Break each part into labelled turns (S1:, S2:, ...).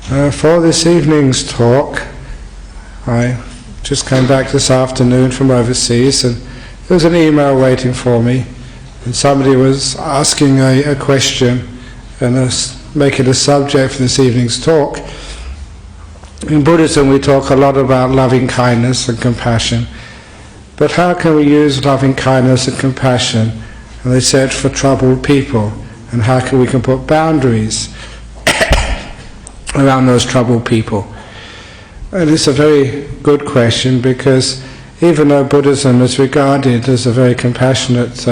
S1: For this evening's talk, I just came back this afternoon from overseas, and there was an email waiting for me, and somebody was asking a question and making a subject for this evening's talk. In Buddhism we talk a lot about loving kindness and compassion, but how can we use loving kindness and compassion, and they said, for troubled people, and how can we put boundaries around those troubled people? And it's a very good question, because even though Buddhism is regarded as a very compassionate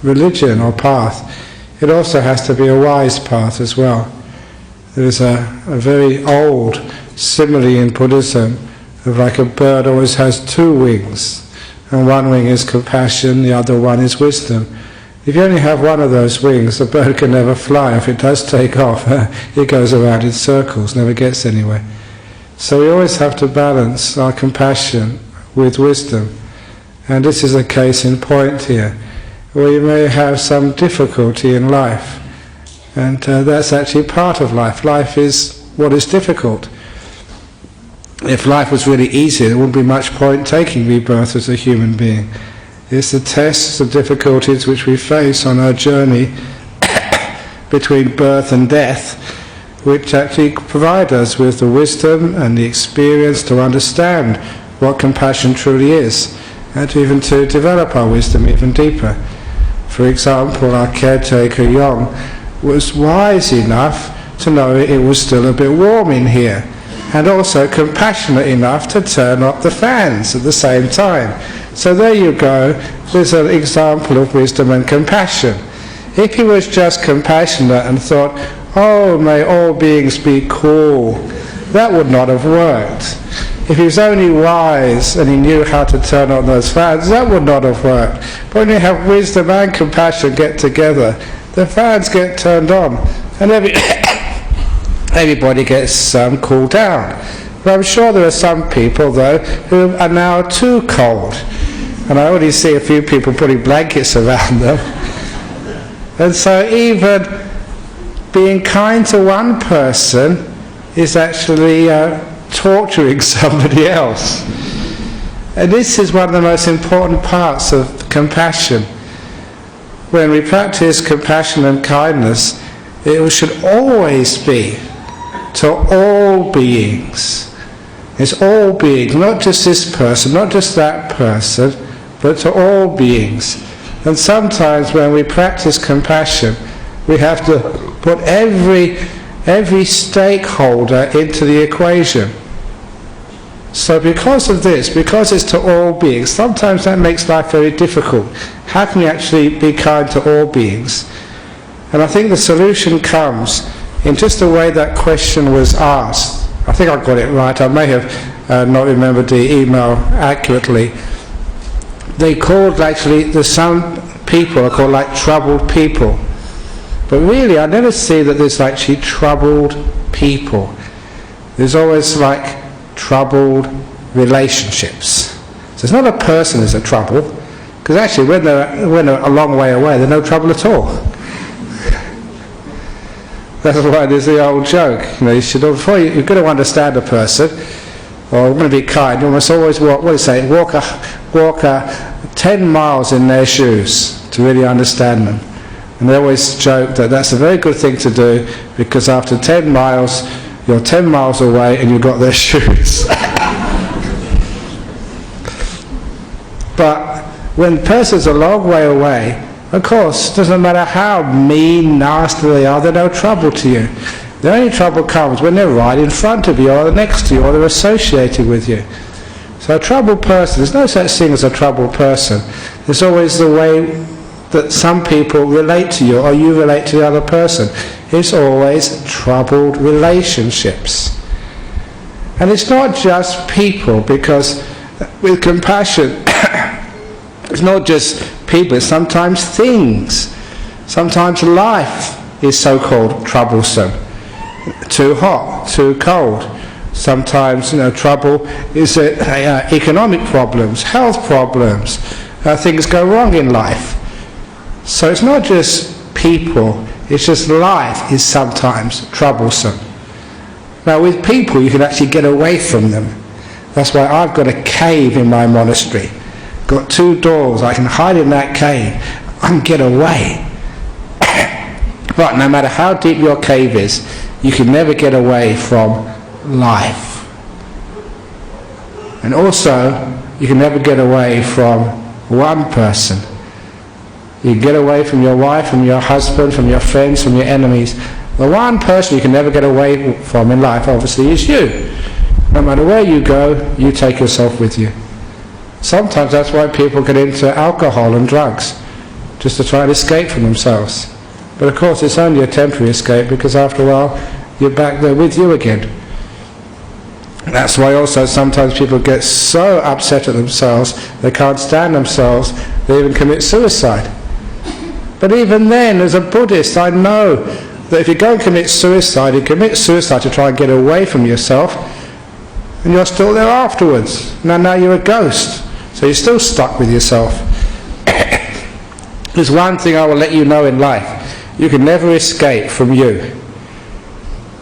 S1: religion or path, it also has to be a wise path as well. There is a very old simile in Buddhism of like a bird always has two wings, and one wing is compassion, the other one is wisdom. If you only have one of those wings, the bird can never fly. If it does take off, it goes around in circles, never gets anywhere. So we always have to balance our compassion with wisdom. And this is a case in point here, where you may have some difficulty in life. And that's actually part of life. Life is what is difficult. If life was really easy, there wouldn't be much point taking rebirth as a human being. It's the tests, the difficulties which we face on our journey between birth and death, which actually provide us with the wisdom and the experience to understand what compassion truly is, and to develop our wisdom even deeper. For example, our caretaker Ajahn was wise enough to know it was still a bit warm in here, and also compassionate enough to turn up the fans at the same time. So there you go, there's an example of wisdom and compassion. If he was just compassionate and thought, oh, may all beings be cool, that would not have worked. If he was only wise and he knew how to turn on those fans, that would not have worked. But when you have wisdom and compassion get together, the fans get turned on, and everybody gets cooled down. But I'm sure there are some people, though, who are now too cold. And I already see a few people putting blankets around them. And so even being kind to one person is actually torturing somebody else. And this is one of the most important parts of compassion. When we practice compassion and kindness, it should always be to all beings. It's all beings, not just this person, not just that person, but to all beings. And sometimes when we practice compassion, we have to put every stakeholder into the equation. So because of this, because it's to all beings, sometimes that makes life very difficult. How can we actually be kind to all beings? And I think the solution comes in just the way that question was asked. I think I got it right. I may have not remembered the email accurately. They called actually, some people are called like troubled people. But really I never see that there's actually troubled people. There's always like troubled relationships. So it's not a person who's a trouble, because actually when they're a long way away, they're no trouble at all. That's why there's the old joke. Before you've got to understand a person, or you're going to be kind, you must always walk 10 miles in their shoes to really understand them. And they always joke that that's a very good thing to do, because after 10 miles, you're 10 miles away and you've got their shoes. But when persons are a long way away, of course, it doesn't matter how mean, nasty they are, they're no trouble to you. The only trouble comes when they're right in front of you, or next to you, or they're associated with you. So a troubled person, there's no such thing as a troubled person. There's always the way that some people relate to you, or you relate to the other person. It's always troubled relationships. And it's not just people, because with compassion, it's not just people, it's sometimes things. Sometimes life is so-called troublesome. Too hot, too cold. Sometimes, trouble is economic problems, health problems, things go wrong in life. So it's not just people, it's just life is sometimes troublesome. Now with people you can actually get away from them. That's why I've got a cave in my monastery. Got 2 doors, I can hide in that cave and get away. But no matter how deep your cave is, you can never get away from life. And also, you can never get away from one person. You can get away from your wife, from your husband, from your friends, from your enemies. The one person you can never get away from in life, obviously, is you. No matter where you go, you take yourself with you. Sometimes that's why people get into alcohol and drugs, just to try and escape from themselves. But of course it's only a temporary escape, because after a while you're back there with you again. That's why also sometimes people get so upset at themselves, they can't stand themselves, they even commit suicide. But even then, as a Buddhist, I know that if you go and commit suicide, you commit suicide to try and get away from yourself, and you're still there afterwards. Now you're a ghost, so you're still stuck with yourself. There's one thing I will let you know in life: you can never escape from you.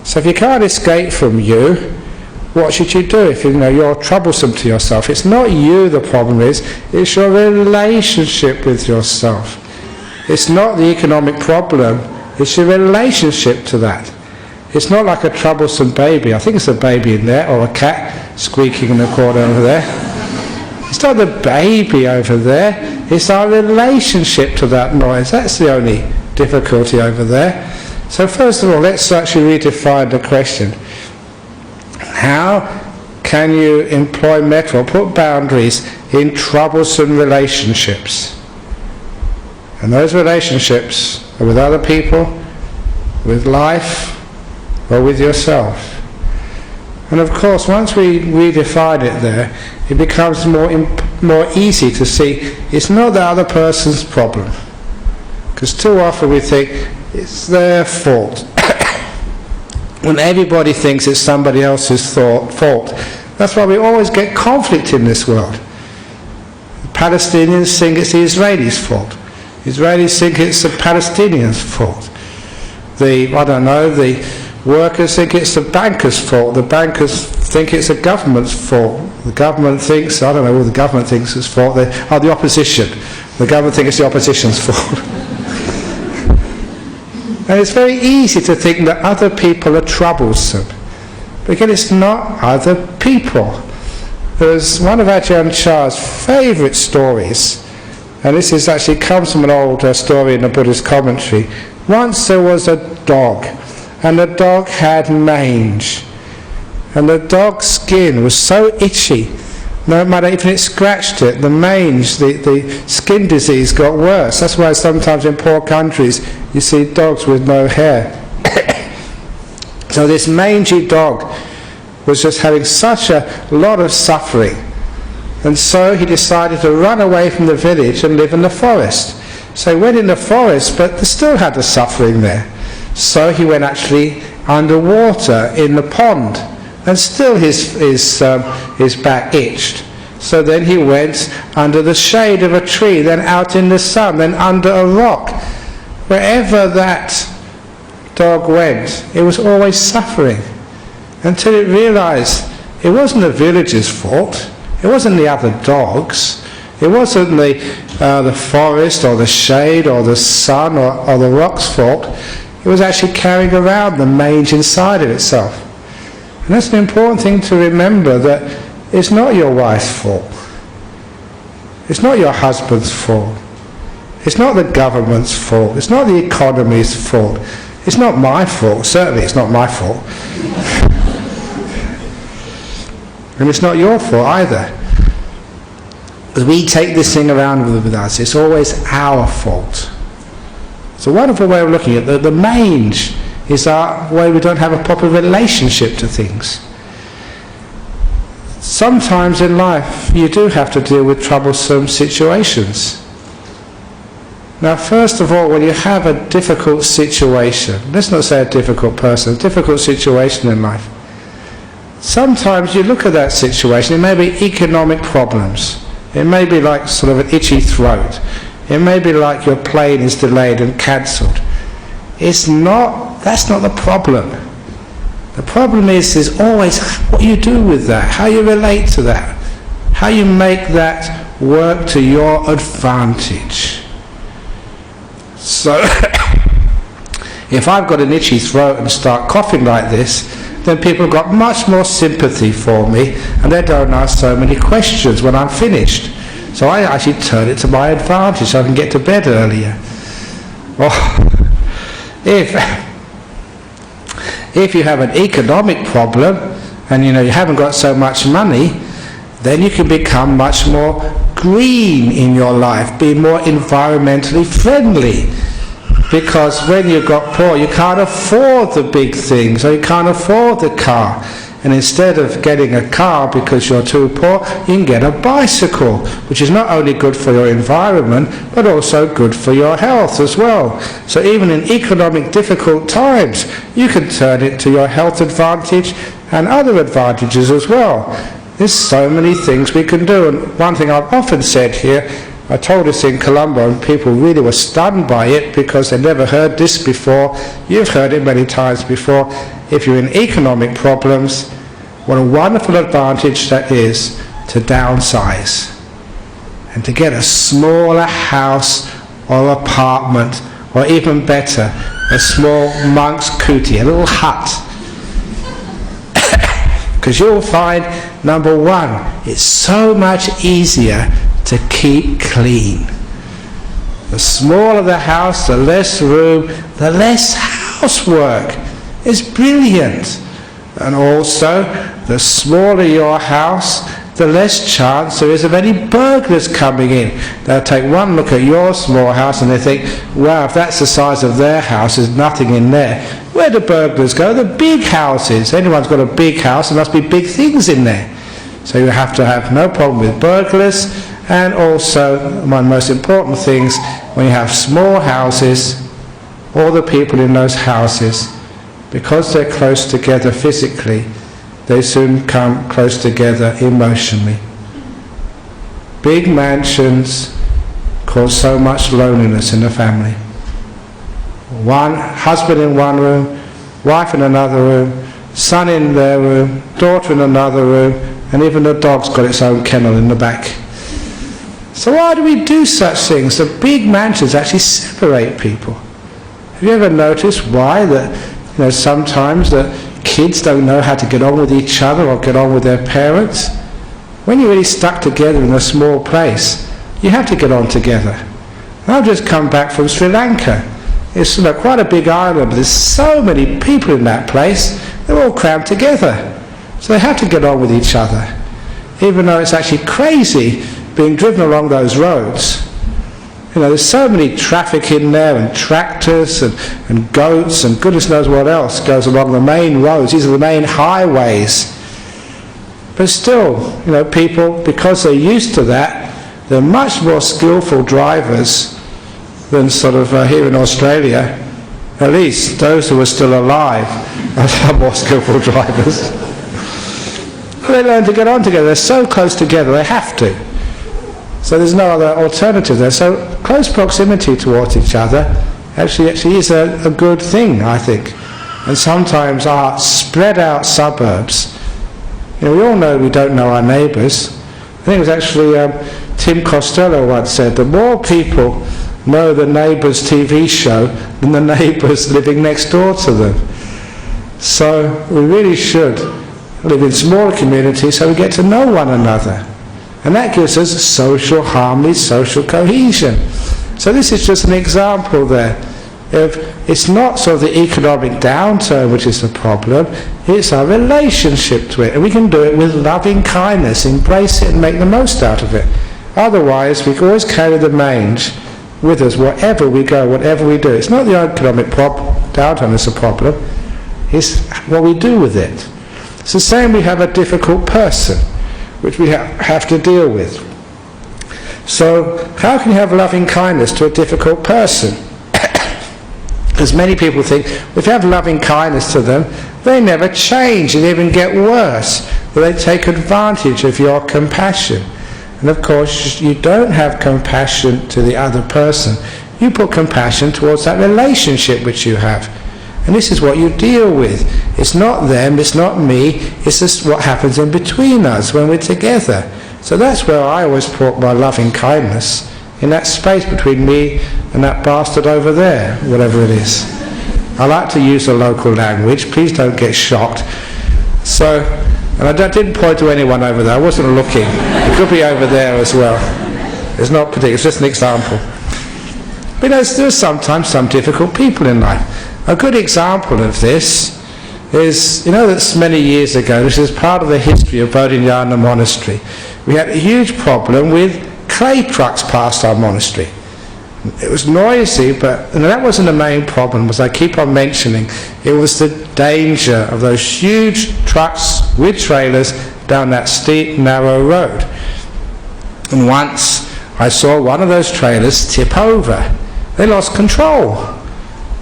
S1: So if you can't escape from you, what should you do if you're troublesome to yourself? It's not you the problem is, it's your relationship with yourself. It's not the economic problem, it's your relationship to that. It's not like a troublesome baby. I think it's a baby in there, or a cat squeaking in the corner over there. It's not the baby over there, it's our relationship to that noise. That's the only difficulty over there. So first of all, let's actually redefine the question. How can you employ metta or put boundaries in troublesome relationships? And those relationships are with other people, with life, or with yourself. And of course, once we redefine it there, it becomes more easy to see it's not the other person's problem. Because too often we think it's their fault. When everybody thinks it's somebody else's fault, that's why we always get conflict in this world. The Palestinians think it's the Israelis' fault. Israelis think it's the Palestinians' fault. The workers think it's the bankers' fault. The bankers think it's the government's fault. The government thinks, I don't know what the government thinks it's fault. The opposition. The government thinks it's the opposition's fault. And it's very easy to think that other people are troublesome. Because it's not other people. There's one of Ajahn Chah's favourite stories, and this actually comes from an old story in the Buddhist commentary. Once there was a dog, and the dog had mange. And the dog's skin was so itchy, no matter if it scratched it, the mange, the skin disease got worse. That's why sometimes in poor countries you see dogs with no hair. So this mangy dog was just having such a lot of suffering, and so he decided to run away from the village and live in the forest. So he went in the forest, but they still had the suffering there. So he went actually underwater in the pond, and still his back itched. So then he went under the shade of a tree, then out in the sun, then under a rock. Wherever that dog went, it was always suffering, until it realized it wasn't the village's fault, it wasn't the other dogs, it wasn't the forest or the shade or the sun or the rock's fault. It was actually carrying around the mange inside of itself. And that's an important thing to remember, that it's not your wife's fault. It's not your husband's fault. It's not the government's fault. It's not the economy's fault. It's not my fault. Certainly it's not my fault. And it's not your fault either. Because we take this thing around with us. It's always our fault. It's a wonderful way of looking at it. The mange is our way we don't have a proper relationship to things. Sometimes in life you do have to deal with troublesome situations. Now first of all, when you have a difficult situation, let's not say a difficult person, a difficult situation in life, sometimes you look at that situation, it may be economic problems, it may be like sort of an itchy throat, it may be like your plane is delayed and cancelled. That's not the problem. The problem is always what you do with that, how you relate to that, how you make that work to your advantage. So, if I've got an itchy throat and start coughing like this, then people have got much more sympathy for me, and they don't ask so many questions when I'm finished. So I actually turn it to my advantage so I can get to bed earlier. Or if you have an economic problem and you haven't got so much money, then you can become much more green in your life, be more environmentally friendly. Because when you've got poor, you can't afford the big things, or you can't afford the car. And instead of getting a car because you're too poor, you can get a bicycle, which is not only good for your environment, but also good for your health as well. So even in economic difficult times, you can turn it to your health advantage and other advantages as well. There's so many things we can do. And one thing I've often said here, I told this in Colombo, and people really were stunned by it because they never heard this before. You've heard it many times before. If you're in economic problems, what a wonderful advantage that is to downsize and to get a smaller house or apartment, or even better, a small monk's kuti, a little hut. Because you'll find, number one, it's so much easier to keep clean. The smaller the house, the less room, the less housework. It's brilliant. And also, the smaller your house, the less chance there is of any burglars coming in. They'll take one look at your small house and they think, wow, if that's the size of their house, there's nothing in there. Where do burglars go? The big houses. Anyone's got a big house, there must be big things in there. So you have to have no problem with burglars. And also, one of the most important things, when you have small houses, all the people in those houses, because they're close together physically, they soon come close together emotionally. Big mansions cause so much loneliness in the family. One husband in one room, wife in another room, son in their room, daughter in another room, and even the dog's got its own kennel in the back. So why do we do such things? The big mansions actually separate people. Have you ever noticed why that sometimes that kids don't know how to get on with each other or get on with their parents? When you're really stuck together in a small place, you have to get on together. I've just come back from Sri Lanka. It's quite a big island, but there's so many people in that place, they're all crammed together. So they have to get on with each other. Even though it's actually crazy being driven along those roads. There's so many traffic in there, and tractors and goats and goodness knows what else goes along the main roads. These are the main highways. But still, people, because they're used to that, they're much more skillful drivers than here in Australia. At least those who are still alive are more skillful drivers. They learn to get on together. They're so close together, they have to. So there's no other alternative there. So close proximity towards each other actually is a good thing, I think. And sometimes our spread out suburbs, we all know we don't know our neighbours. I think it was actually Tim Costello once said, the more people know the neighbour's TV show than the neighbours living next door to them. So we really should live in smaller communities so we get to know one another. And that gives us social harmony, social cohesion. So this is just an example there. It's not the economic downturn which is the problem, it's our relationship to it. And we can do it with loving kindness, embrace it and make the most out of it. Otherwise, we can always carry the mange with us wherever we go, whatever we do. It's not the economic downturn that's the problem, it's what we do with it. It's the same, we have a difficult person which we have to deal with. So how can you have loving kindness to a difficult person? Because many people think, if you have loving kindness to them, they never change, they even get worse. But they take advantage of your compassion. And of course, you don't have compassion to the other person. You put compassion towards that relationship which you have. And this is what you deal with. It's not them, it's not me, it's just what happens in between us when we're together. So that's where I always put my loving kindness, in that space between me and that bastard over there, whatever it is. I like to use the local language, please don't get shocked. So, and I didn't point to anyone over there, I wasn't looking. It could be over there as well. It's not particular, it's just an example. But there's sometimes some difficult people in life. A good example of this is, that's many years ago, this is part of the history of Bodhinyana Monastery. We had a huge problem with clay trucks past our monastery. It was noisy, but that wasn't the main problem, as I keep on mentioning. It was the danger of those huge trucks with trailers down that steep, narrow road. And once I saw one of those trailers tip over. They lost control.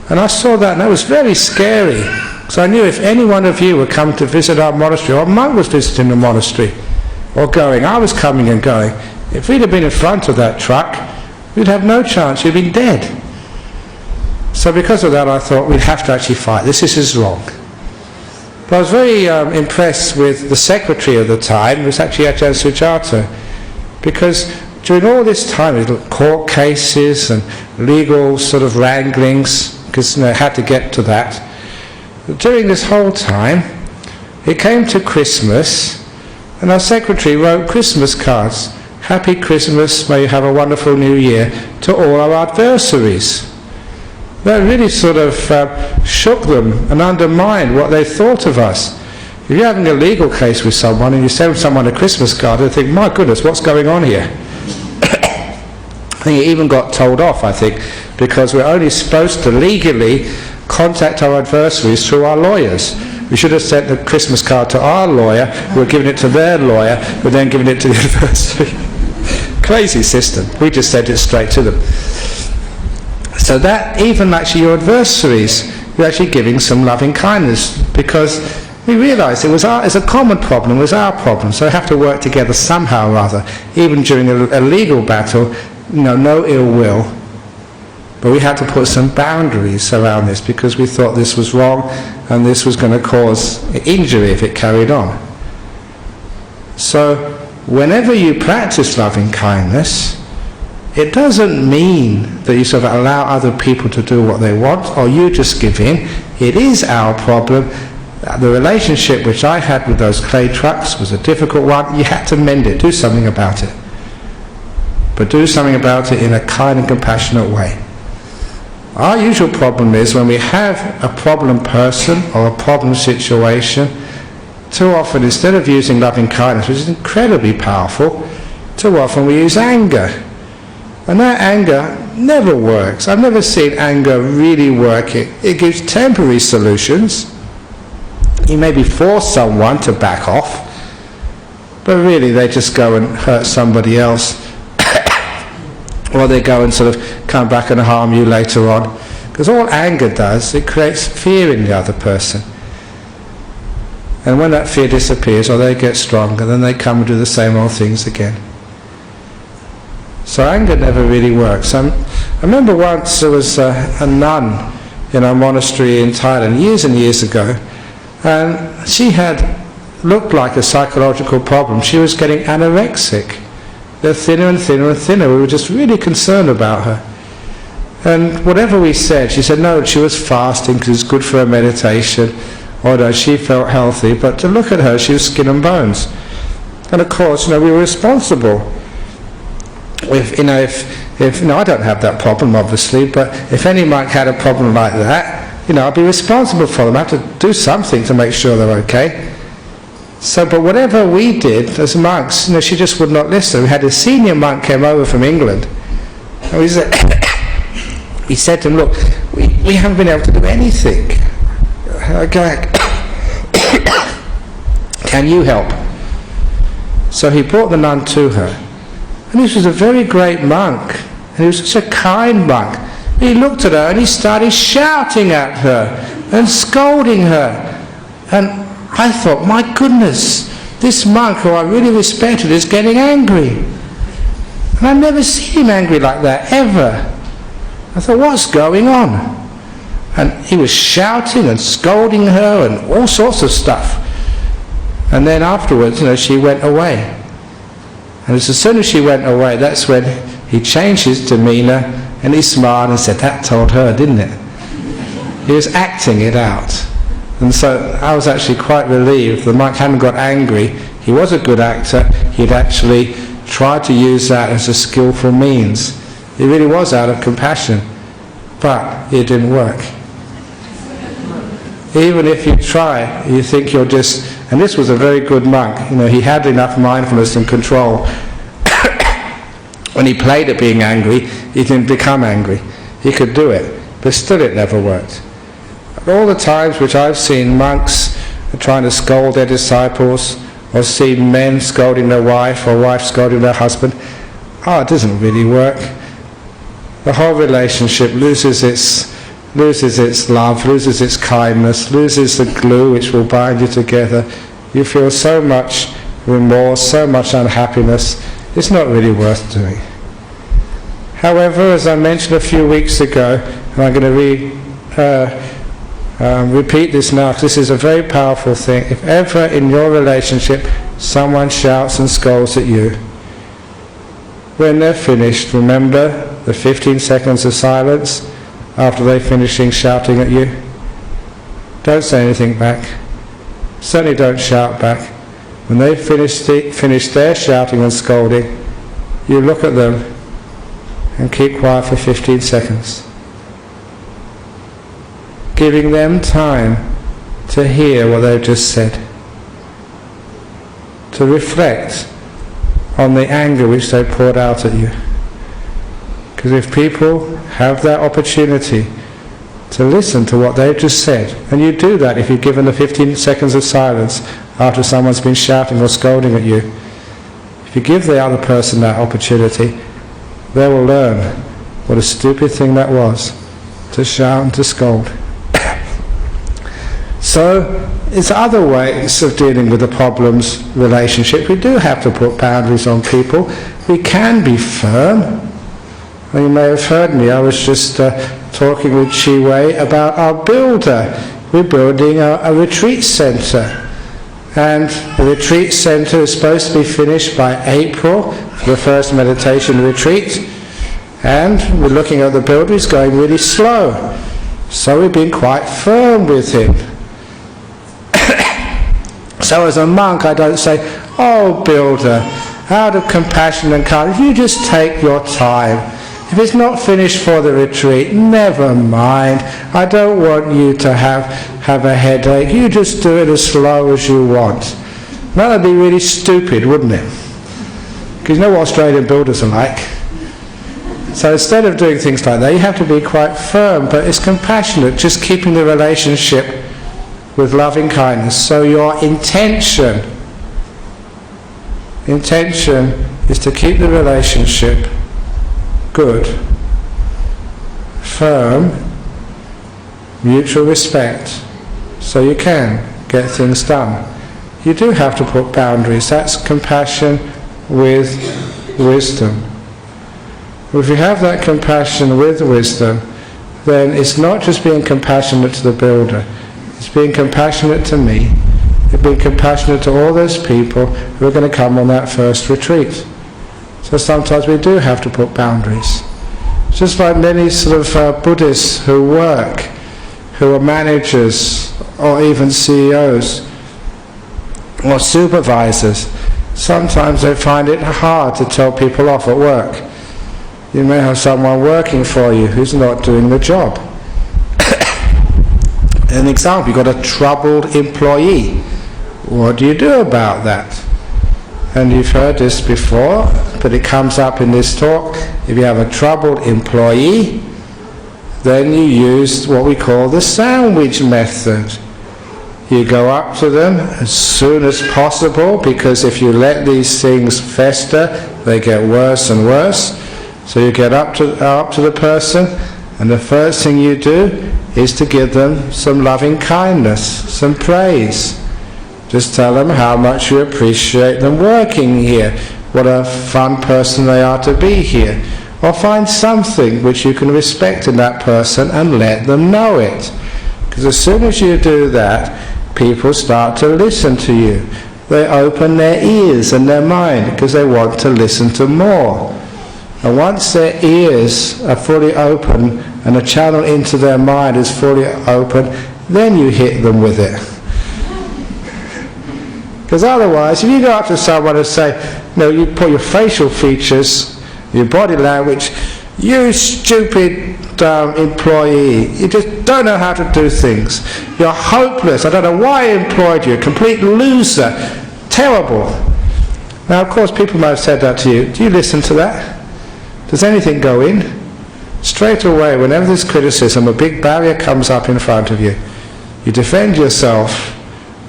S1: And I saw that, and that was very scary. So I knew if any one of you would come to visit our monastery, or a monk was visiting the monastery, or going, I was coming and going, if we'd have been in front of that truck, we'd have no chance, you'd been dead. So because of that I thought we'd have to actually fight this is wrong. But I was very impressed with the secretary of the time, it was actually Ajahn Sujato, because during all this time, court cases and legal sort of wranglings, because it had to get to that. During this whole time, it came to Christmas, and our secretary wrote Christmas cards. Happy Christmas, may you have a wonderful New Year, to all our adversaries. That really sort of shook them and undermined what they thought of us. If you're having a legal case with someone and you send someone a Christmas card, they think, my goodness, what's going on here? I think it even got told off, because we're only supposed to legally contact our adversaries through our lawyers. We should have sent the Christmas card to our lawyer, who had given it to their lawyer, who had then given it to the adversary. Crazy system. We just sent it straight to them. So that, even actually your adversaries, you're actually giving some loving kindness, because we realised it's a common problem, it was our problem, so we have to work together somehow or other, even during a legal battle. No ill will, but we had to put some boundaries around this because we thought this was wrong and this was going to cause injury if it carried on. So whenever you practice loving kindness, it doesn't mean that you sort of allow other people to do what they want or you just give in. It is our problem. The relationship which I had with those clay trucks was a difficult one. You had to mend it, do something about it. But do something about it in a kind and compassionate way. Our usual problem is when we have a problem person or a problem situation, too often instead of using loving kindness, which is incredibly powerful, too often we use anger. And that anger never works. I've never seen anger really work. It gives temporary solutions. You maybe force someone to back off, but really they just go and hurt somebody else. Or they go and sort of come back and harm you later on. Because all anger does, it creates fear in the other person. And when that fear disappears, or they get stronger, then they come and do the same old things again. So anger never really works. I remember once there was a nun in our monastery in Thailand, years and years ago, and she had looked like a psychological problem. She was getting anorexic. They're thinner and thinner and thinner. We were just really concerned about her. And whatever we said, she said no, she was fasting because it's good for her meditation. Or no, she felt healthy. But to look at her, she was skin and bones. And of course, we were responsible. If I don't have that problem, obviously, but if any monk had a problem like that, I'd be responsible for them. I have to do something to make sure they're okay. So, but whatever we did as monks, she just would not listen. We had a senior monk came over from England, and he said to him, look, we haven't been able to do anything. Can you help? So he brought the nun to her, and this was a very great monk, and he was such a kind monk. He looked at her and he started shouting at her and scolding her, and I thought, my goodness, this monk who I really respected is getting angry. And I've never seen him angry like that, ever. I thought, what's going on? And he was shouting and scolding her and all sorts of stuff. And then afterwards, she went away. And as soon as she went away, that's when he changed his demeanour and he smiled and said, "That told her, didn't it?" He was acting it out. And so I was actually quite relieved. The monk hadn't got angry. He was a good actor. He'd actually tried to use that as a skillful means. It really was out of compassion. But it didn't work. Even if you try, you think you're just... And this was a very good monk. He had enough mindfulness and control. When he played at being angry, he didn't become angry. He could do it, but still it never worked. All the times which I've seen monks trying to scold their disciples, or seen men scolding their wife, or wife scolding their husband, it doesn't really work. The whole relationship loses its love, loses its kindness, loses the glue which will bind you together. You feel so much remorse, so much unhappiness. It's not really worth doing. However, as I mentioned a few weeks ago, and I'm going to repeat this now, because this is a very powerful thing. If ever in your relationship someone shouts and scolds at you, when they're finished, remember the 15 seconds of silence after they're finishing shouting at you. Don't say anything back. Certainly don't shout back. When they finish their shouting and scolding, you look at them and keep quiet for 15 seconds. Giving them time to hear what they've just said. To reflect on the anger which they poured out at you. Because if people have that opportunity to listen to what they've just said, and you do that if you're given the 15 seconds of silence after someone's been shouting or scolding at you, if you give the other person that opportunity, they will learn what a stupid thing that was, to shout and to scold. So, it's other ways of dealing with the problems, relationship. We do have to put boundaries on people. We can be firm. You may have heard me, I was just talking with Chi Wei about our builder. We're building a retreat centre. And the retreat centre is supposed to be finished by April, for the first meditation retreat. And we're looking at the builder, he's going really slow. So we've been quite firm with him. So as a monk I don't say, "Oh builder, out of compassion and kindness, you just take your time. If it's not finished for the retreat, never mind. I don't want you to have a headache. You just do it as slow as you want." That would be really stupid, wouldn't it? Because you know what Australian builders are like. So instead of doing things like that, you have to be quite firm, but it's compassionate, just keeping the relationship with loving kindness. So your intention is to keep the relationship good, firm, mutual respect, so you can get things done. You do have to put boundaries. That's compassion with wisdom. If you have that compassion with wisdom, then it's not just being compassionate to the builder, it's being compassionate to me, it's being compassionate to all those people who are going to come on that first retreat. So sometimes we do have to put boundaries. Just like many sort of Buddhists who work, who are managers or even CEOs or supervisors, sometimes they find it hard to tell people off at work. You may have someone working for you who's not doing the job. An example, you've got a troubled employee. What do you do about that? And you've heard this before, but it comes up in this talk. If you have a troubled employee, then you use what we call the sandwich method. You go up to them as soon as possible, because if you let these things fester, they get worse and worse. So you get up to the person, and the first thing you do is to give them some loving kindness, some praise. Just tell them how much you appreciate them working here, what a fun person they are to be here, Or find something which you can respect in that person and let them know it. Because as soon as you do that, people start to listen to you. They open their ears and their mind because they want to listen to more. And once their ears are fully open and the channel into their mind is fully open, then you hit them with it. Because otherwise, if you go up to someone and say, you put your facial features, your body language, you stupid employee, you just don't know how to do things. You're hopeless. I don't know why I employed you. Complete loser. Terrible. Now, of course, people might have said that to you. Do you listen to that? Does anything go in? Straight away, whenever there's criticism, a big barrier comes up in front of you. You defend yourself.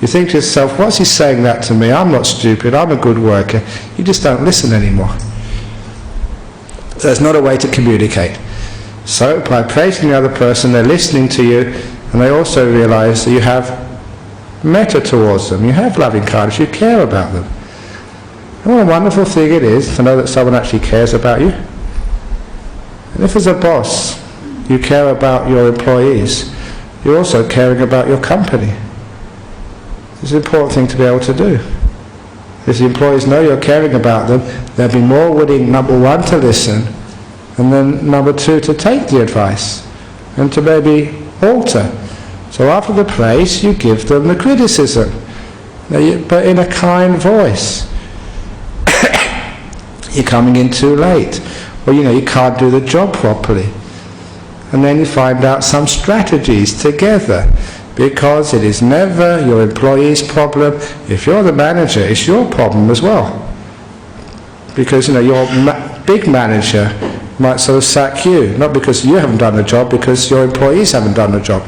S1: You think to yourself, what's he saying that to me? I'm not stupid. I'm a good worker. You just don't listen anymore. There's not a way to communicate. So by praising the other person, they're listening to you, and they also realize that you have metta towards them, you have loving kindness, you care about them. And what a wonderful thing it is to know that someone actually cares about you. And if as a boss you care about your employees, you're also caring about your company. It's an important thing to be able to do. If the employees know you're caring about them, they'll be more willing, number one, to listen, and then number two, to take the advice and to maybe alter. So after the praise, you give them the criticism, but in a kind voice. You're coming in too late, or you can't do the job properly. And then you find out some strategies together, because it is never your employee's problem. If you're the manager, it's your problem as well. Because your big manager might sort of sack you, not because you haven't done the job, because your employees haven't done the job.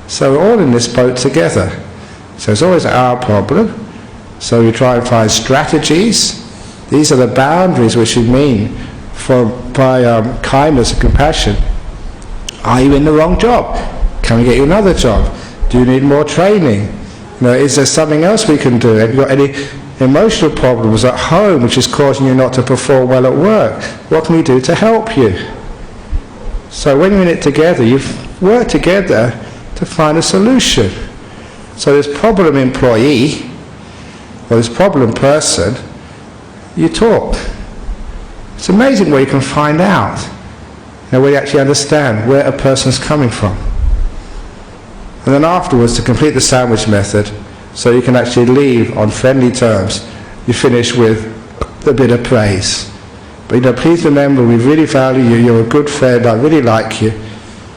S1: So we're all in this boat together. So it's always our problem. So we try and find strategies. These are the boundaries which we mean by kindness and compassion. Are you in the wrong job? Can we get you another job? Do you need more training? Is there something else we can do? Have you got any emotional problems at home which is causing you not to perform well at work? What can we do to help you? So when you're in it together, you've worked together to find a solution. So this problem employee, or this problem person, you talk. It's amazing what you can find out, where you actually understand where a person's coming from. And then afterwards, to complete the sandwich method, so you can actually leave on friendly terms, you finish with a bit of praise. But please remember, we really value you, you're a good friend, I really like you,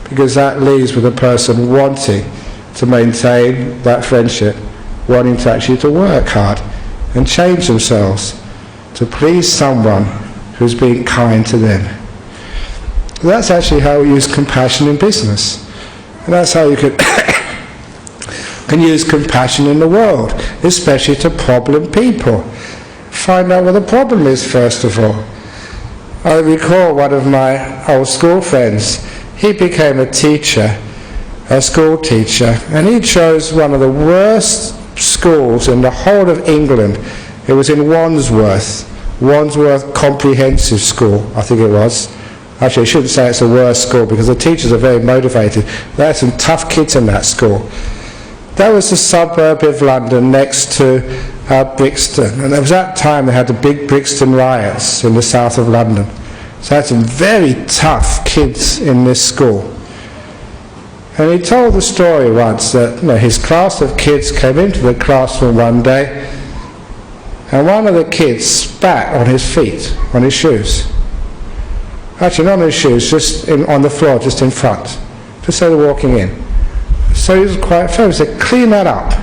S1: because that leaves with a person wanting to maintain that friendship, wanting to actually to work hard and change themselves to please someone who's being kind to them. That's actually how we use compassion in business. And that's how you can use compassion in the world, especially to problem people. Find out what the problem is first of all. I recall one of my old school friends. He became a teacher, a school teacher, and he chose one of the worst schools in the whole of England. It was in Wandsworth Comprehensive School, I think it was. Actually, I shouldn't say it's the worst school because the teachers are very motivated. There are some tough kids in that school. That was the suburb of London next to Brixton. And it was that time they had the big Brixton riots in the south of London. So I had some very tough kids in this school. And he told the story once that his class of kids came into the classroom one day, and one of the kids spat on his feet, on his shoes. Actually, not on his shoes, just on the floor, just in front. Just so they're walking in. So he was quite firm. He said, clean that up.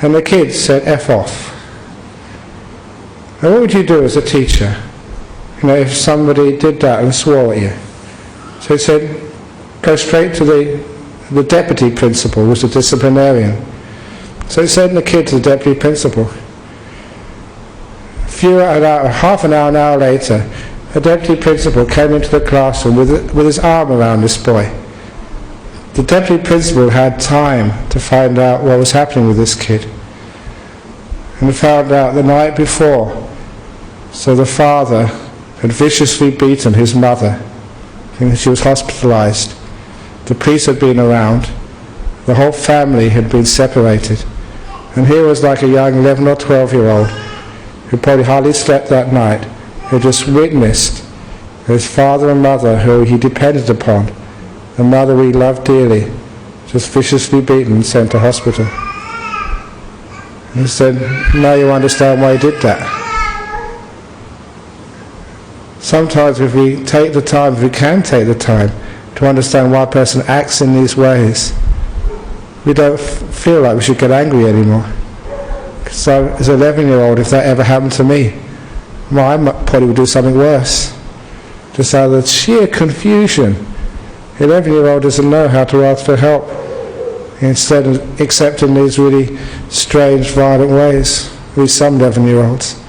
S1: And the kids said, F off. And what would you do as a teacher, if somebody did that and swore at you? So he said, go straight to the deputy principal, who was a disciplinarian. So he sent the kid to the deputy principal. Half an hour later, the deputy principal came into the classroom with his arm around this boy. The deputy principal had time to find out what was happening with this kid. And found out the night before. So the father had viciously beaten his mother. She was hospitalized. The priest had been around. The whole family had been separated. And here was like a young 11 or 12-year-old who probably hardly slept that night, who just witnessed his father and mother, who he depended upon, the mother he loved dearly, just viciously beaten and sent to hospital. And he said, now you understand why he did that. Sometimes if we take the time, if we can take the time to understand why a person acts in these ways, we don't feel like we should get angry anymore. So as an 11-year-old, if that ever happened to me, well, I probably would do something worse. Just out of the sheer confusion. The 11-year-old doesn't know how to ask for help, instead of accepting these really strange, violent ways, at least some 11-year-olds.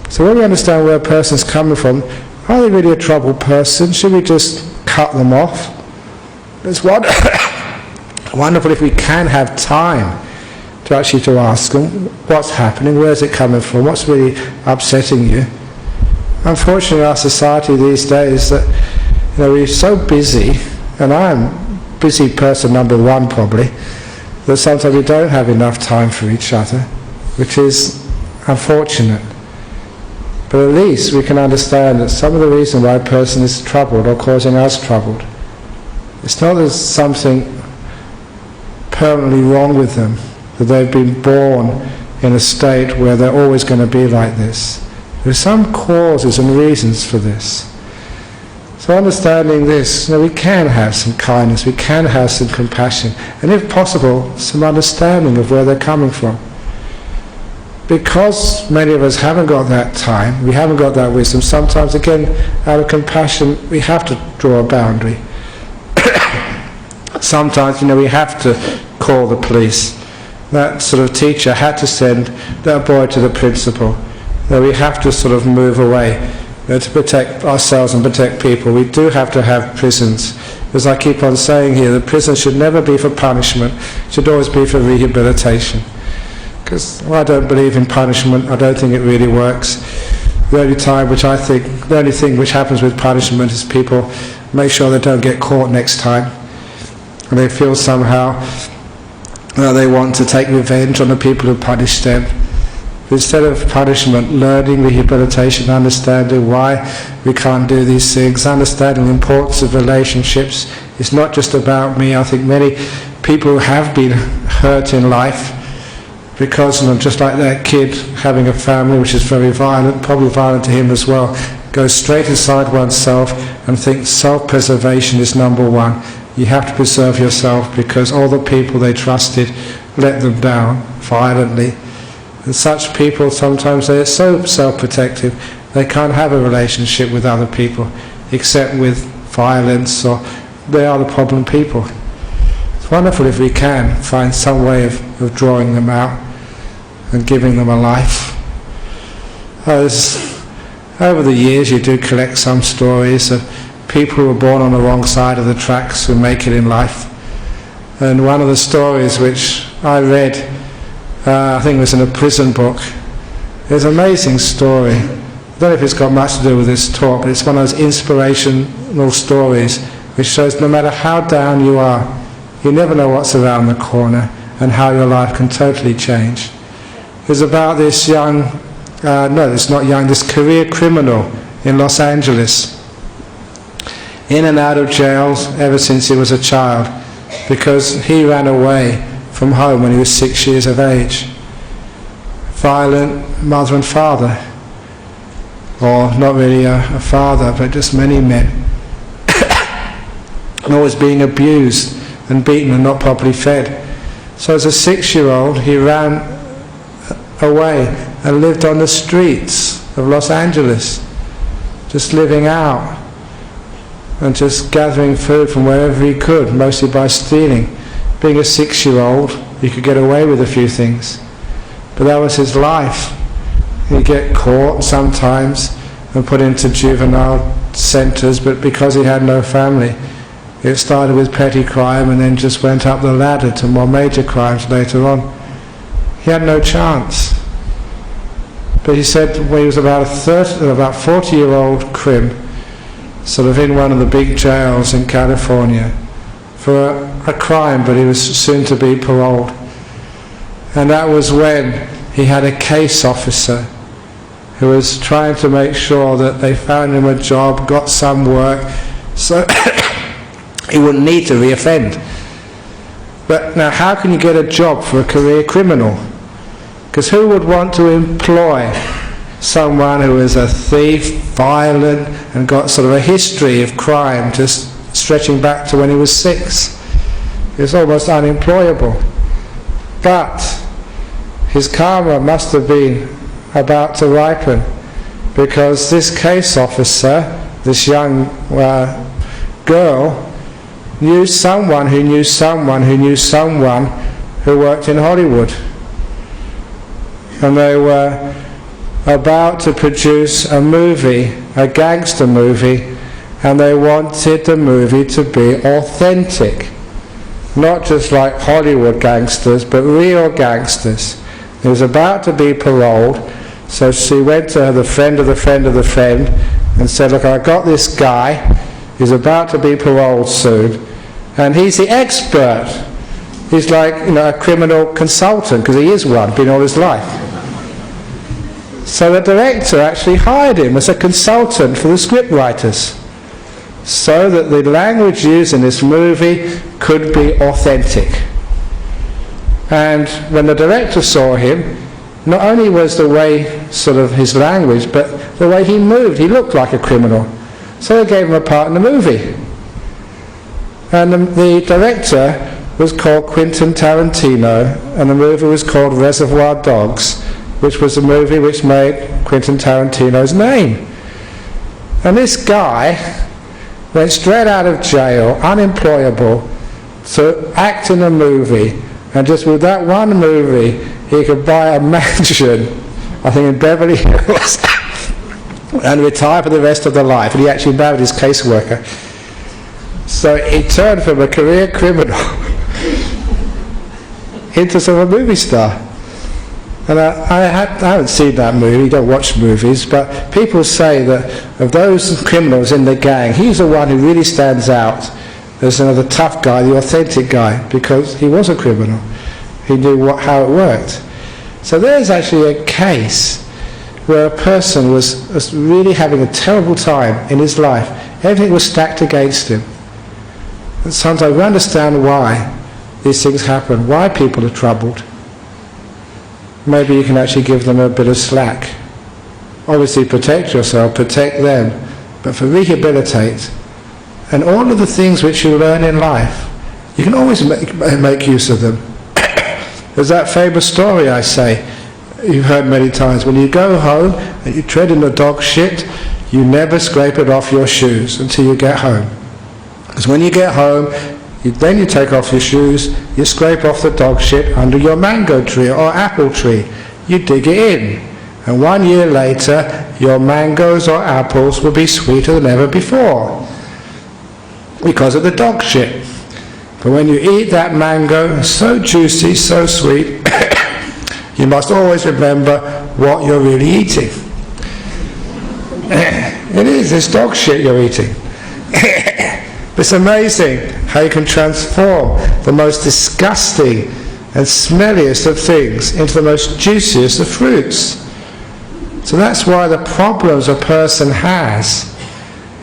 S1: So when we understand where a person's coming from, are they really a troubled person? Should we just cut them off? It's wonderful if we can have time to actually to ask them what's happening, where's it coming from, what's really upsetting you. Unfortunately, our society these days, that we're so busy, and I'm a busy person number one probably, that sometimes we don't have enough time for each other, which is unfortunate. But at least we can understand that some of the reason why a person is troubled or causing us troubled, it's not there's something permanently wrong with them, that they've been born in a state where they're always going to be like this. There's some causes and reasons for this. So understanding this, we can have some kindness, we can have some compassion, and if possible, some understanding of where they're coming from. Because many of us haven't got that time, we haven't got that wisdom, sometimes again, out of compassion, we have to draw a boundary. Sometimes, we have to call the police. That sort of teacher had to send that boy to the principal. We have to sort of move away to protect ourselves and protect people. We do have to have prisons. As I keep on saying here, the prison should never be for punishment, it should always be for rehabilitation. Because I don't believe in punishment, I don't think it really works. The only thing which happens with punishment is people make sure they don't get caught next time. And they feel somehow that they want to take revenge on the people who punished them. Instead of punishment, learning, rehabilitation, understanding why we can't do these things, understanding the importance of relationships. It's not just about me. I think many people have been hurt in life because, just like that kid having a family which is very violent, probably violent to him as well, goes straight inside oneself and thinks self-preservation is number one. You have to preserve yourself because all the people they trusted let them down violently. And such people, sometimes they're so self-protective, they can't have a relationship with other people except with violence, or they are the problem people. It's wonderful if we can find some way of drawing them out and giving them a life. Over the years you do collect some stories of people who were born on the wrong side of the tracks who make it in life. And one of the stories which I read, I think it was in a prison book, there's an amazing story. I don't know if it's got much to do with this talk, but it's one of those inspirational stories which shows no matter how down you are, you never know what's around the corner and how your life can totally change. It's about this this career criminal in Los Angeles, in and out of jail ever since he was a child, because he ran away from home when he was 6 years of age. Violent mother and father, or not really a father, but just many men, and always being abused and beaten and not properly fed. So as a 6-year-old he ran away and lived on the streets of Los Angeles, just living out and just gathering food from wherever he could, mostly by stealing. Being a 6-year-old, he could get away with a few things, but that was his life. He'd get caught sometimes and put into juvenile centres, but because he had no family, it started with petty crime and then just went up the ladder to more major crimes later on. He had no chance. But he said when he was about 40-year-old crim, sort of in one of the big jails in California, for a crime, but he was soon to be paroled. And that was when he had a case officer who was trying to make sure that they found him a job, got some work, so he wouldn't need to reoffend. But now how can you get a job for a career criminal? Because who would want to employ someone who is a thief, violent, and got sort of a history of crime just stretching back to when he was 6? It's almost unemployable. But his karma must have been about to ripen, because this case officer, this young girl, knew someone who knew someone who knew someone who worked in Hollywood. And they were about to produce a movie, a gangster movie, and they wanted the movie to be authentic. Not just like Hollywood gangsters, but real gangsters. He was about to be paroled, so she went to the friend of the friend of the friend and said, look, I got this guy, he's about to be paroled soon, and he's the expert. He's like, a criminal consultant, because he is one, been all his life. So the director actually hired him as a consultant for the script writers, so that the language used in this movie could be authentic. And when the director saw him, not only was the way sort of his language, but the way he moved, he looked like a criminal. So they gave him a part in the movie. And the director was called Quentin Tarantino, and the movie was called Reservoir Dogs, which was the movie which made Quentin Tarantino's name. And this guy went straight out of jail, unemployable, to act in a movie, and just with that one movie he could buy a mansion, I think in Beverly Hills, and retire for the rest of the life. And he actually married his caseworker. So he turned from a career criminal into sort of a movie star. And I haven't seen that movie, don't watch movies, but people say that of those criminals in the gang, he's the one who really stands out as the tough guy, the authentic guy, because he was a criminal. He knew how it worked. So there's actually a case where a person was really having a terrible time in his life. Everything was stacked against him. And sometimes we understand why these things happen, why people are troubled. Maybe you can actually give them a bit of slack. Obviously protect yourself, protect them, but for rehabilitate. And all of the things which you learn in life, you can always make use of them. There's that famous story I say, you've heard many times, when you go home and you tread in the dog shit, you never scrape it off your shoes until you get home. Because when you get home, then you take off your shoes, you scrape off the dog shit under your mango tree or apple tree. You dig it in. And 1 year later, your mangoes or apples will be sweeter than ever before, because of the dog shit. But when you eat that mango, so juicy, so sweet, you must always remember what you're really eating. It is, it's dog shit you're eating. It's amazing how you can transform the most disgusting and smelliest of things into the most juiciest of fruits. So that's why the problems a person has,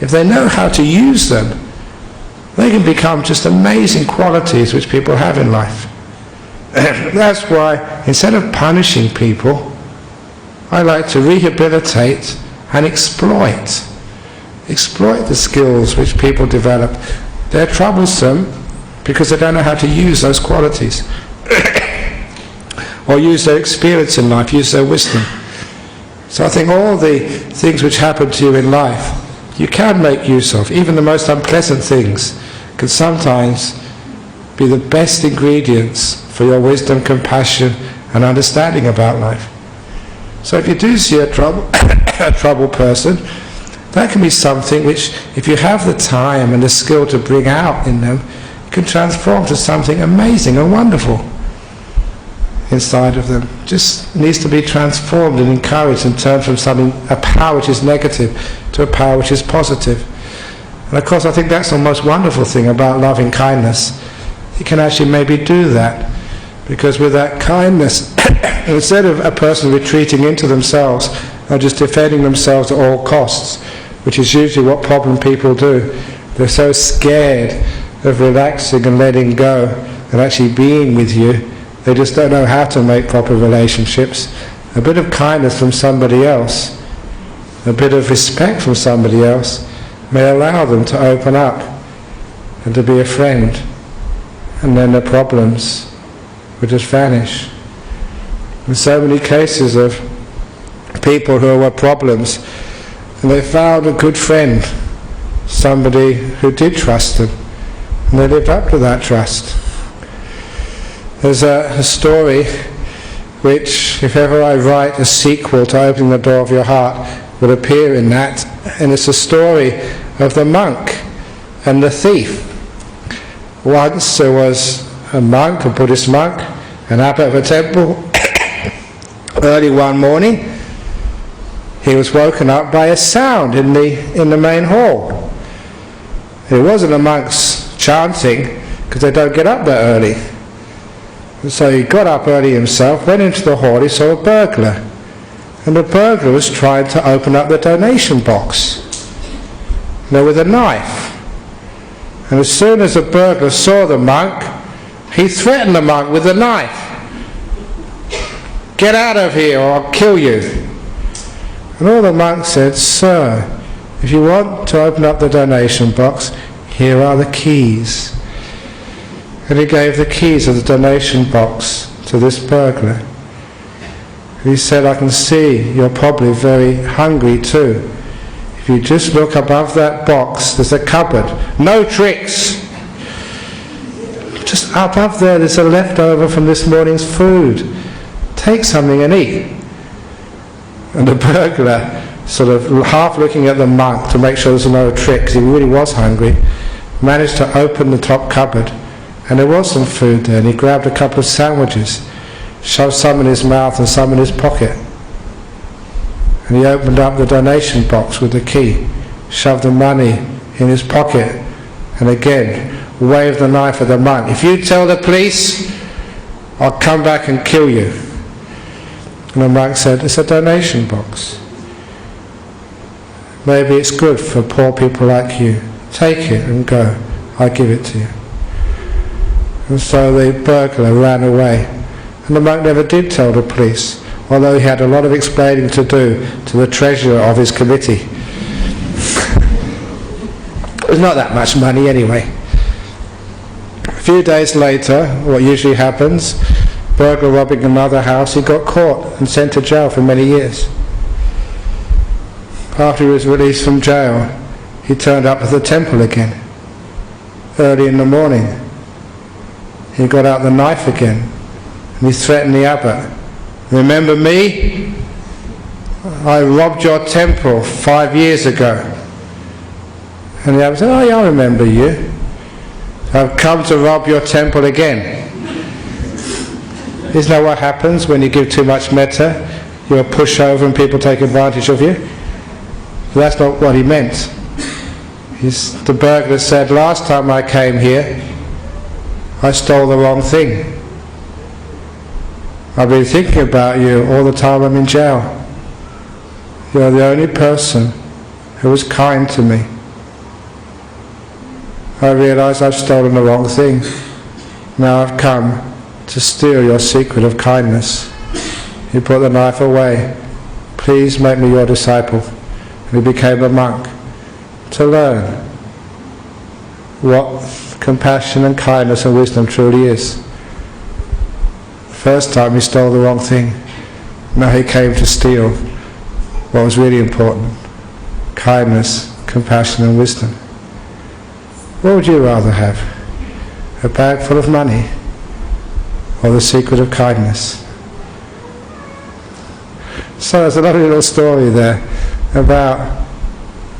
S1: if they know how to use them, they can become just amazing qualities which people have in life. That's why instead of punishing people, I like to rehabilitate and exploit the skills which people develop. They're troublesome because they don't know how to use those qualities or use their experience in life, use their wisdom. So I think all the things which happen to you in life, you can make use of. Even the most unpleasant things can sometimes be the best ingredients for your wisdom, compassion and understanding about life. So if you do see a troubled person, that can be something which, if you have the time and the skill to bring out in them, can transform to something amazing and wonderful. inside of them. Just needs to be transformed and encouraged and turned from a power which is negative to a power which is positive. And of course I think that's the most wonderful thing about loving kindness. You can actually maybe do that, because with that kindness, instead of a person retreating into themselves or just defending themselves at all costs, which is usually what problem people do, they're so scared of relaxing and letting go and actually being with you, they just don't know how to make proper relationships. A bit of kindness from somebody else, a bit of respect from somebody else, may allow them to open up and to be a friend, and then the problems would just vanish. In so many cases of people who were problems, and they found a good friend, somebody who did trust them, and they lived up to that trust. There's a story which, if ever I write a sequel to Opening the Door of Your Heart, will appear in that, and it's a story of the monk and the thief. Once there was a monk, a Buddhist monk, an abbot of a temple. Early one morning he was woken up by a sound in the main hall. It wasn't the monks chanting, because they don't get up that early. And so he got up early himself, went into the hall, he saw a burglar. And the burglar was trying to open up the donation box, with a knife. And as soon as the burglar saw the monk, he threatened the monk with the knife. "Get out of here or I'll kill you." And all the monk said, "Sir, if you want to open up the donation box, here are the keys." And he gave the keys of the donation box to this burglar. He said, "I can see you're probably very hungry too. If you just look above that box, there's a cupboard. No tricks! Just above there, there's a leftover from this morning's food. Take something and eat." And the burglar, sort of half looking at the monk to make sure there's no trick, because he really was hungry, managed to open the top cupboard, and there was some food there, and he grabbed a couple of sandwiches, shoved some in his mouth and some in his pocket. And he opened up the donation box with the key, shoved the money in his pocket, and again waved the knife at the monk. "If you tell the police, I'll come back and kill you." And the monk said, "It's a donation box. Maybe it's good for poor people like you. Take it and go. I give it to you." And so the burglar ran away. And the monk never did tell the police, although he had a lot of explaining to do to the treasurer of his committee. It was not that much money anyway. A few days later, what usually happens, burglar robbing another house, he got caught and sent to jail for many years. After he was released from jail, he turned up at the temple again, early in the morning. He got out the knife again, and he threatened the abbot. "Remember me? I robbed your temple 5 years ago." And the abbot said, "Oh yeah, I remember you. I've come to rob your temple again." Isn't that what happens when you give too much metta? You're a pushover and people take advantage of you? But that's not what he meant. The burglar said, "Last time I came here, I stole the wrong thing. I've been thinking about you all the time I'm in jail. You're the only person who was kind to me. I realise I've stolen the wrong thing. Now I've come to steal your secret of kindness." He put the knife away. "Please make me your disciple." And he became a monk to learn what compassion and kindness and wisdom truly is. First time he stole the wrong thing. Now he came to steal what was really important: kindness, compassion and wisdom. What would you rather have? A bag full of money or the secret of kindness? So there's a lovely little story there about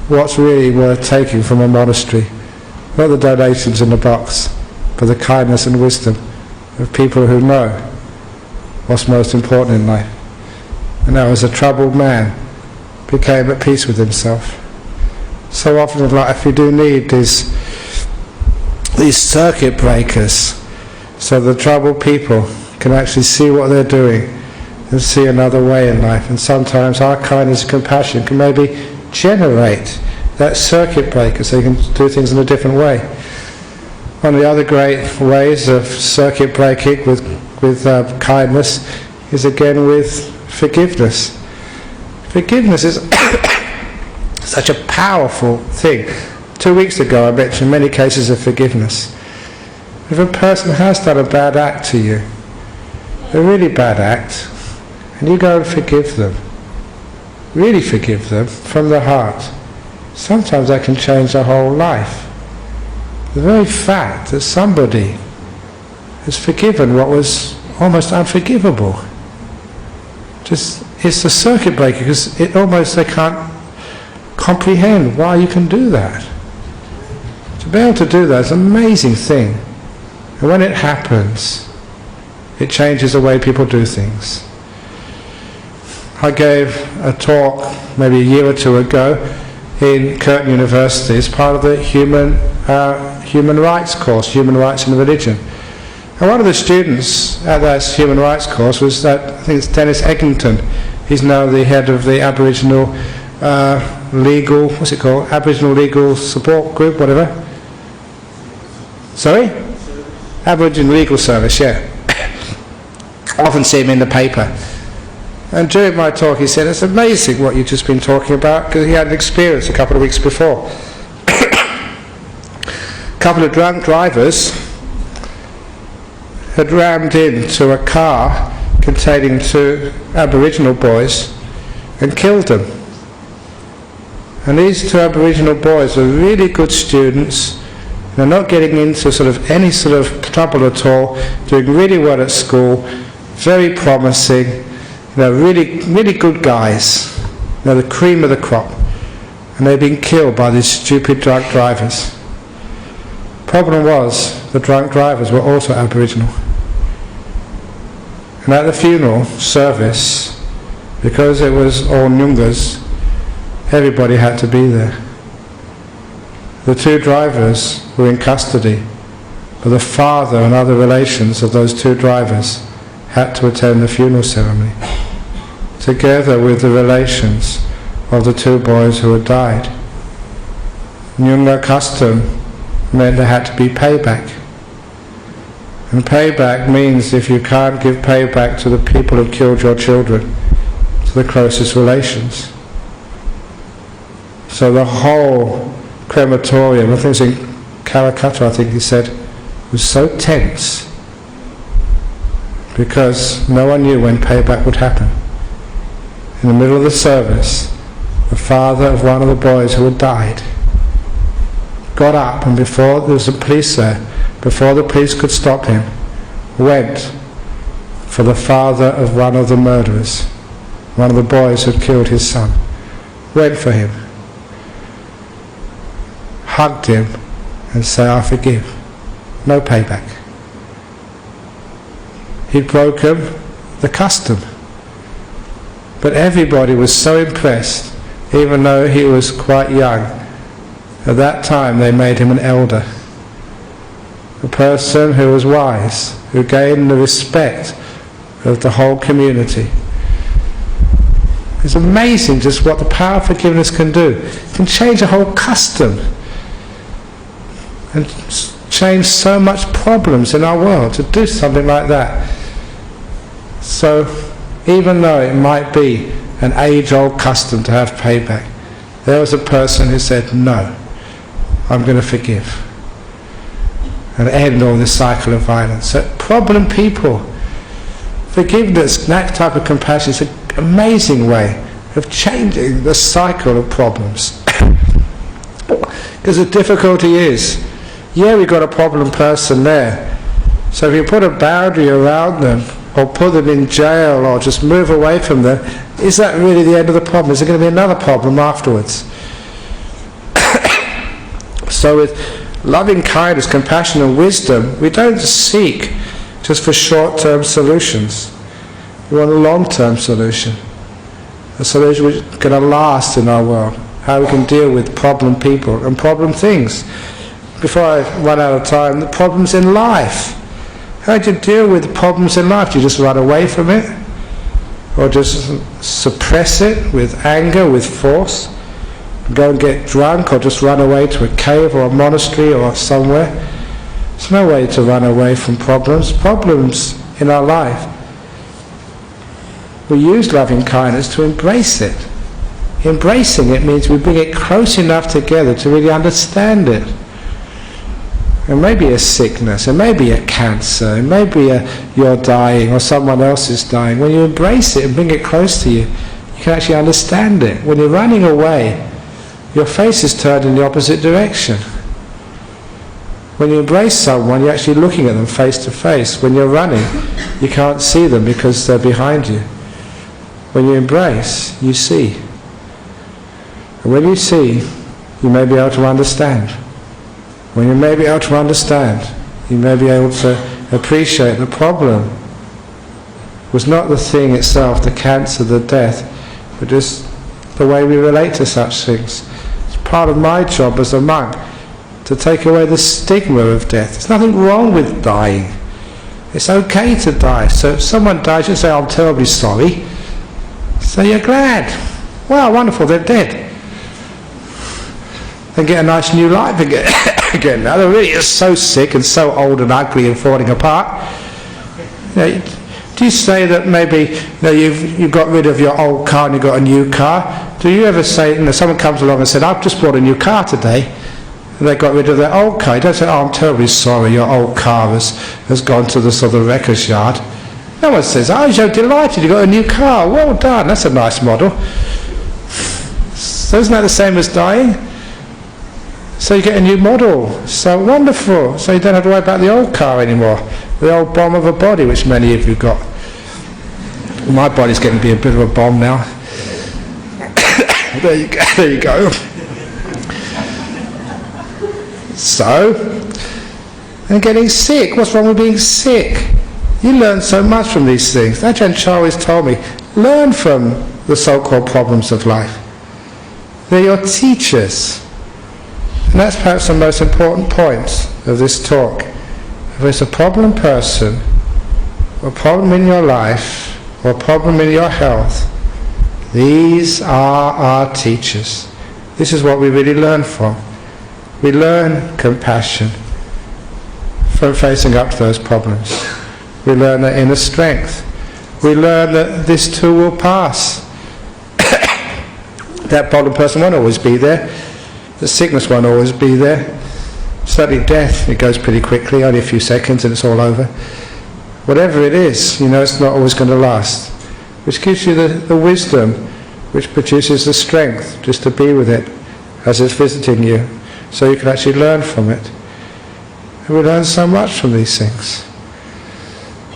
S1: what's really worth taking from a monastery. Not the donations in the box, but the kindness and wisdom of people who know what's most important in life. And that was a troubled man, became at peace with himself. So often in life we do need these circuit breakers, so the troubled people can actually see what they're doing and see another way in life. And sometimes our kindness and compassion can maybe generate that circuit breaker so you can do things in a different way. One of the other great ways of circuit breaking with kindness is again with forgiveness. Forgiveness is such a powerful thing. 2 weeks ago I mentioned many cases of forgiveness. If a person has done a bad act to you, a really bad act, and you go and forgive them, really forgive them from the heart, sometimes that can change their whole life. The very fact that somebody has forgiven what was almost unforgivable, just it's a circuit breaker, because they can't comprehend why you can do that. To be able to do that is an amazing thing. And when it happens, it changes the way people do things. I gave a talk maybe a year or two ago in Curtin University as part of the human rights course, Human Rights and Religion. And one of the students at that human rights course was I think it's Dennis Eglinton. He's now the head of the Aboriginal Aboriginal Legal Support Group, whatever. Sorry? Aboriginal Legal Service, yeah. I often see him in the paper. And during my talk he said, it's amazing what you've just been talking about, because he had an experience a couple of weeks before. A couple of drunk drivers had rammed into a car containing 2 Aboriginal boys and killed them. And these 2 Aboriginal boys were really good students. They're not getting into any sort of trouble at all, doing really well at school, very promising, really, really good guys, the cream of the crop. And they've been killed by these stupid drunk drivers. Problem was, the drunk drivers were also Aboriginal. And at the funeral service, because it was all Nyungas, everybody had to be there. The 2 drivers were in custody, but the father and other relations of those 2 drivers had to attend the funeral ceremony, together with the relations of the 2 boys who had died. Nyunga custom meant there had to be payback. And payback means if you can't give payback to the people who killed your children, to the closest relations. So the whole crematorium, I think it was in Calcutta, I think he said, was so tense because no one knew when payback would happen. In the middle of the service, the father of one of the boys who had died got up, and before there was the police there, before the police could stop him, went for the father of one of the murderers, one of the boys who had killed his son, went for him, hugged him and said, I forgive. No payback. He'd broken the custom. But everybody was so impressed, even though he was quite young. At that time they made him an elder. A person who was wise, who gained the respect of the whole community. It's amazing just what the power of forgiveness can do. It can change a whole custom and change so much problems in our world to do something like that. So even though it might be an age-old custom to have payback, there was a person who said, no, I'm going to forgive and end all this cycle of violence. So problem people, forgiveness, that type of compassion is an amazing way of changing the cycle of problems. Because the difficulty is, yeah, we've got a problem person there, so if you put a boundary around them or put them in jail or just move away from them, is that really the end of the problem? Is there going to be another problem afterwards? So with loving kindness, compassion and wisdom, we don't seek just for short-term solutions. We want a long-term solution. A solution which is going to last in our world. How we can deal with problem people and problem things. Before I run out of time, the problems in life. How do you deal with the problems in life? Do you just run away from it? Or just suppress it with anger, with force? Go and get drunk, or just run away to a cave or a monastery or somewhere? There's no way to run away from problems. Problems in our life. We use loving kindness to embrace it. Embracing it means we bring it close enough together to really understand it. It may be a sickness, it may be a cancer, it may be you're dying or someone else is dying. When you embrace it and bring it close to you, you can actually understand it. When you're running away, your face is turned in the opposite direction. When you embrace someone, you're actually looking at them face to face. When you're running, you can't see them because they're behind you. When you embrace, you see. And when you see, you may be able to understand. When you may be able to understand, you may be able to appreciate the problem was not the thing itself, the cancer, the death, but just the way we relate to such things. It's part of my job as a monk to take away the stigma of death. There's nothing wrong with dying. It's okay to die. So if someone dies, you say, I'm terribly sorry. So you're glad. Wow, wonderful, they're dead. They get a nice new life again. Now they're really so sick and so old and ugly and falling apart. Do you say that maybe you've got rid of your old car and you've got a new car? Do you ever say, someone comes along and said, I've just bought a new car today, and they got rid of their old car? You don't say, oh, I'm terribly sorry, your old car has gone to the sort of wrecker's yard. No one says, oh, you're delighted, you got a new car, well done, that's a nice model. So isn't that the same as dying? So you get a new model, so wonderful, so you don't have to worry about the old car anymore, the old bomb of a body which many of you got. My body's getting to be a bit of a bomb now. There you go. So, and getting sick, what's wrong with being sick? You learn so much from these things. Ajahn always told me, learn from the so-called problems of life. They're your teachers. And that's perhaps the most important point of this talk. If there's a problem person, or a problem in your life, or a problem in your health, these are our teachers. This is what we really learn from. We learn compassion from facing up to those problems. We learn that inner strength. We learn that this too will pass. That problem person won't always be there. The sickness won't always be there. Certainly death, it goes pretty quickly, only a few seconds and it's all over. Whatever it is, it's not always going to last. Which gives you the wisdom, which produces the strength just to be with it as it's visiting you, so you can actually learn from it. And we learn so much from these things.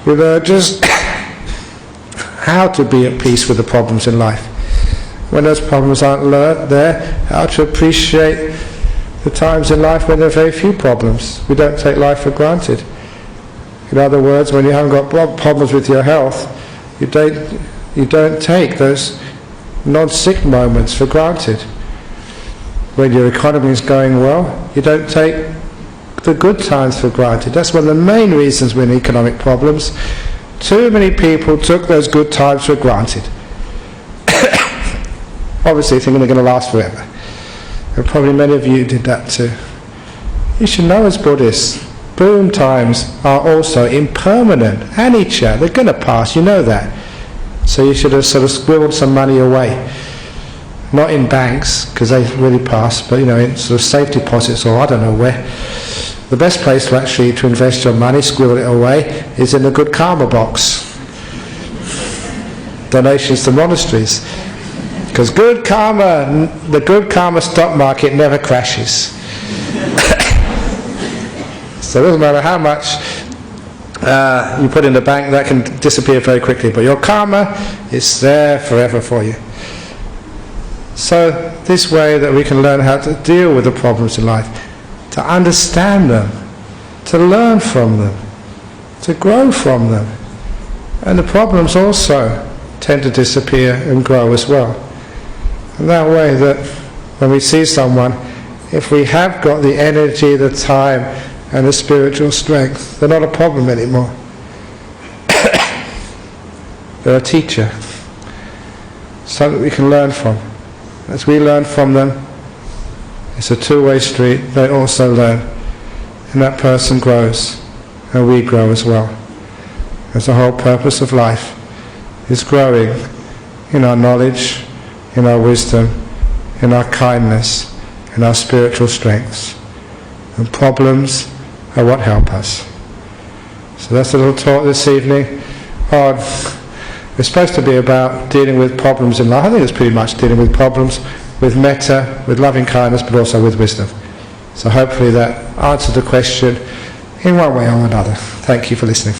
S1: We learn just how to be at peace with the problems in life. When those problems aren't learnt there, how to appreciate the times in life when there are very few problems. We don't take life for granted. In other words, when you haven't got problems with your health, you don't take those non-sick moments for granted. When your economy is going well, you don't take the good times for granted. That's one of the main reasons we're in economic problems. Too many people took those good times for granted. Obviously thinking they're going to last forever. And probably many of you did that too. You should know as Buddhists, boom times are also impermanent, anicca, they're going to pass, you know that. So you should have sort of squirreled some money away. Not in banks, because they really pass, but in sort of safe deposits or I don't know where. The best place to invest your money, squirrel it away, is in the good karma box. Donations to monasteries. Because the good karma stock market never crashes. So it doesn't matter how much you put in the bank, that can disappear very quickly. But your karma is there forever for you. So this way that we can learn how to deal with the problems in life, to understand them, to learn from them, to grow from them. And the problems also tend to disappear and grow as well. And that way that when we see someone, if we have got the energy, the time and the spiritual strength, they're not a problem anymore. They're a teacher, something we can learn from. As we learn from them, it's a two-way street. They also learn, and that person grows, and we grow as well. As the whole purpose of life is growing in our knowledge, in our wisdom, in our kindness, in our spiritual strengths. And problems are what help us. So that's a little talk this evening on, it's supposed to be about dealing with problems in life. I think it's pretty much dealing with problems with metta, with loving kindness, but also with wisdom. So hopefully that answered the question in one way or another. Thank you for listening.